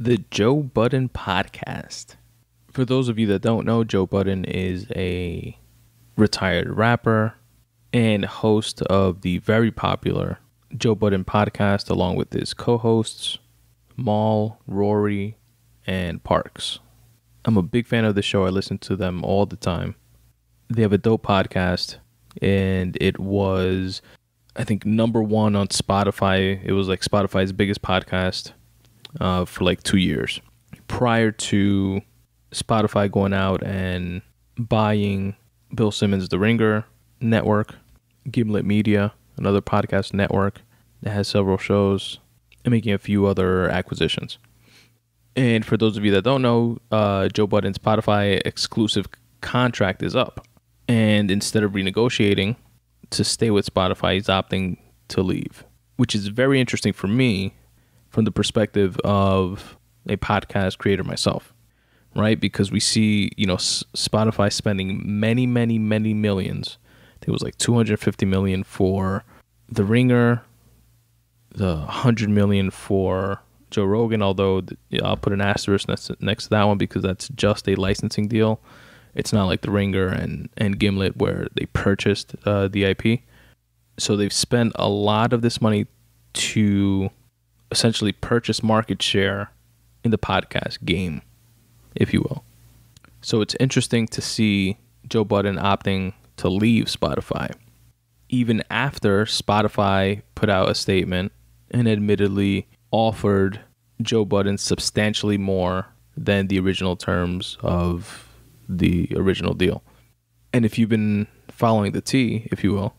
The Joe Budden Podcast. For those of you that don't know, Joe Budden is a retired rapper and host of the very popular Joe Budden Podcast, along with his co-hosts, Maul, Rory, and Parks. I'm a big fan of the show. I listen to them all the time. They have a dope podcast, and it was, I think, number one on Spotify. It was like Spotify's biggest podcast for like 2 years. Prior to Spotify going out and buying Bill Simmons' The Ringer network, Gimlet Media, another podcast network that has several shows, and making a few other acquisitions. And for those of you that don't know, Joe Budden's Spotify exclusive contract is up. And instead of renegotiating to stay with Spotify, he's opting to leave, which is very interesting for me from the perspective of a podcast creator myself, right? Because we see, Spotify spending many, many, many millions. I think it was like $250 million for The Ringer, the $100 million for Joe Rogan, although I'll put an asterisk next to that one because that's just a licensing deal. It's not like The Ringer and Gimlet where they purchased the IP. So they've spent a lot of this money to essentially purchase market share in the podcast game, if you will. So it's interesting to see Joe Budden opting to leave Spotify, even after Spotify put out a statement and admittedly offered Joe Budden substantially more than the original terms of the original deal. And if you've been following the tea, if you will,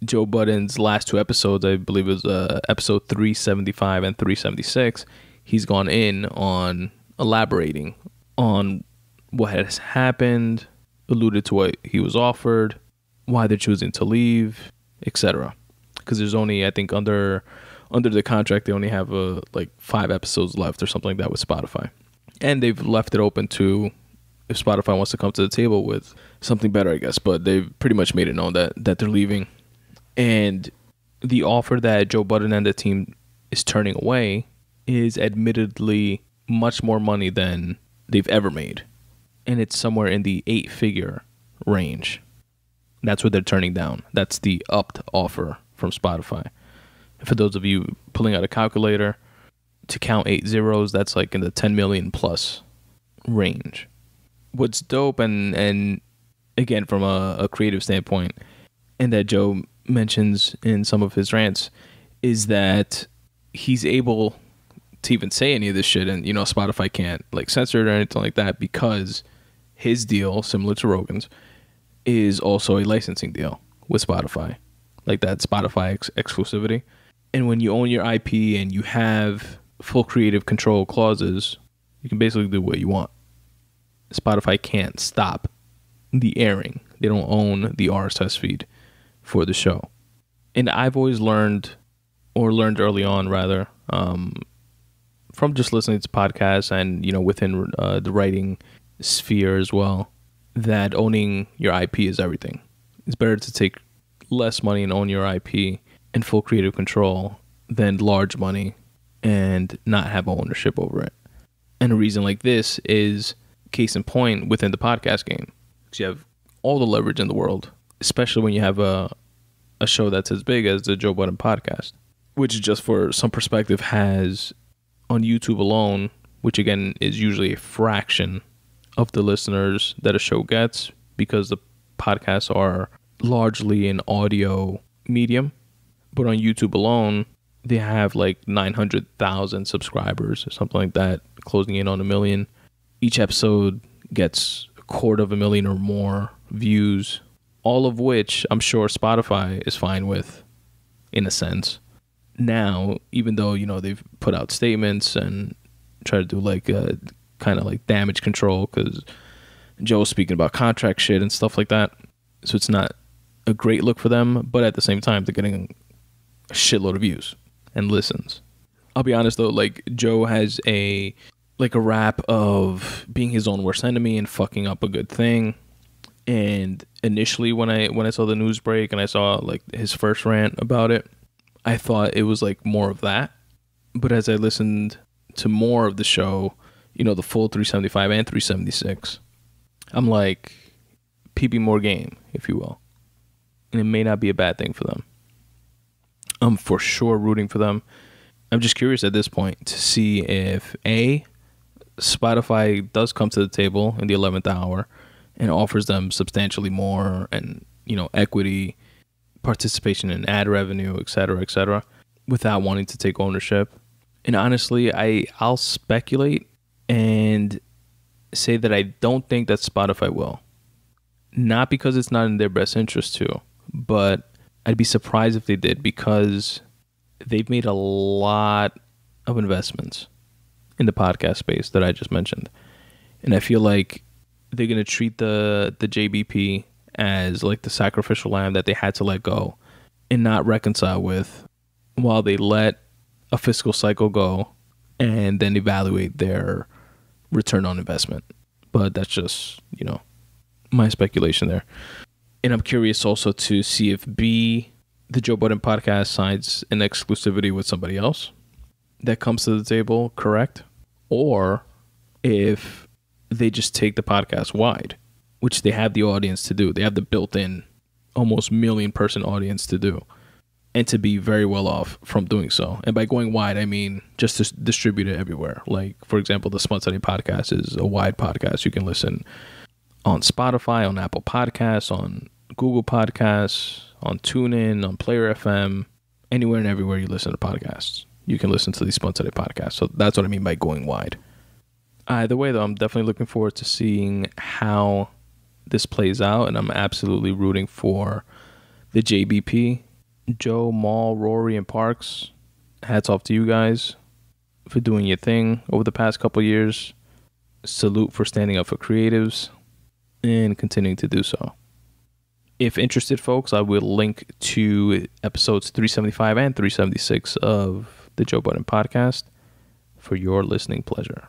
Joe Budden's last two episodes, I believe it was episode 375 and 376, he's gone in on elaborating on what has happened, alluded to what he was offered, why they're choosing to leave, etc. Because there's only, I think, under the contract, they only have like 5 episodes left or something like that with Spotify. And they've left it open to if Spotify wants to come to the table with something better, I guess. But they've pretty much made it known that they're leaving. And the offer that Joe Budden and the team is turning away is admittedly much more money than they've ever made. And it's somewhere in the 8-figure range. That's what they're turning down. That's the upped offer from Spotify. And for those of you pulling out a calculator, to count 8 zeros, that's like in the 10 million plus range. What's dope, and again, from a creative standpoint, and that Joe mentions in some of his rants, is that he's able to even say any of this shit, and Spotify can't like censor it or anything like that, because his deal, similar to Rogan's, is also a licensing deal with Spotify, like that Spotify exclusivity. And when you own your IP and you have full creative control clauses, you can basically do what you want. Spotify can't stop the airing. They don't own the RSS feed for the show. And I've always learned early on, rather, from just listening to podcasts and, within the writing sphere as well, that owning your IP is everything. It's better to take less money and own your IP and full creative control than large money and not have ownership over it. And a reason like this is case in point within the podcast game. Because you have all the leverage in the world, especially when you have a show that's as big as the Joe Budden Podcast, which, just for some perspective, has on YouTube alone, which again is usually a fraction of the listeners that a show gets because the podcasts are largely an audio medium. But on YouTube alone, they have like 900,000 subscribers or something like that, closing in on 1 million. Each episode gets 250,000 or more views, all of which I'm sure Spotify is fine with, in a sense. Now, even though, they've put out statements and try to do like kind of like damage control, because Joe's speaking about contract shit and stuff like that. So it's not a great look for them, but at the same time, they're getting a shitload of views and listens. I'll be honest though, like Joe has a rap of being his own worst enemy and fucking up a good thing. And initially when I saw the news break and I saw like his first rant about it, I thought it was like more of that. But as I listened to more of the show, the full 375 and 376, I'm like, PB more game, if you will. And it may not be a bad thing for them. I'm for sure rooting for them. I'm just curious at this point to see if A, Spotify does come to the table in the 11th hour and offers them substantially more and, equity, participation in ad revenue, et cetera, without wanting to take ownership. And honestly, I'll speculate and say that I don't think that Spotify will. Not because it's not in their best interest to, but I'd be surprised if they did, because they've made a lot of investments in the podcast space that I just mentioned. And I feel like they're going to treat the JBP as like the sacrificial lamb that they had to let go and not reconcile with while they let a fiscal cycle go and then evaluate their return on investment. But that's just, my speculation there. And I'm curious also to see if B, the Joe Budden Podcast, signs an exclusivity with somebody else that comes to the table, correct? Or if they just take the podcast wide, which they have the audience to do. They have the built-in almost million-person audience to do, and to be very well off from doing so. And by going wide, I mean just to distribute it everywhere. Like, for example, the Spun Today Podcast is a wide podcast. You can listen on Spotify, on Apple Podcasts, on Google Podcasts, on TuneIn, on Player FM, anywhere and everywhere you listen to podcasts. You can listen to the Spun Today Podcast. So that's what I mean by going wide. Either way, though, I'm definitely looking forward to seeing how this plays out, and I'm absolutely rooting for the JBP. Joe, Maul, Rory, and Parks, hats off to you guys for doing your thing over the past couple years. Salute for standing up for creatives and continuing to do so. If interested, folks, I will link to episodes 375 and 376 of the Joe Budden Podcast for your listening pleasure.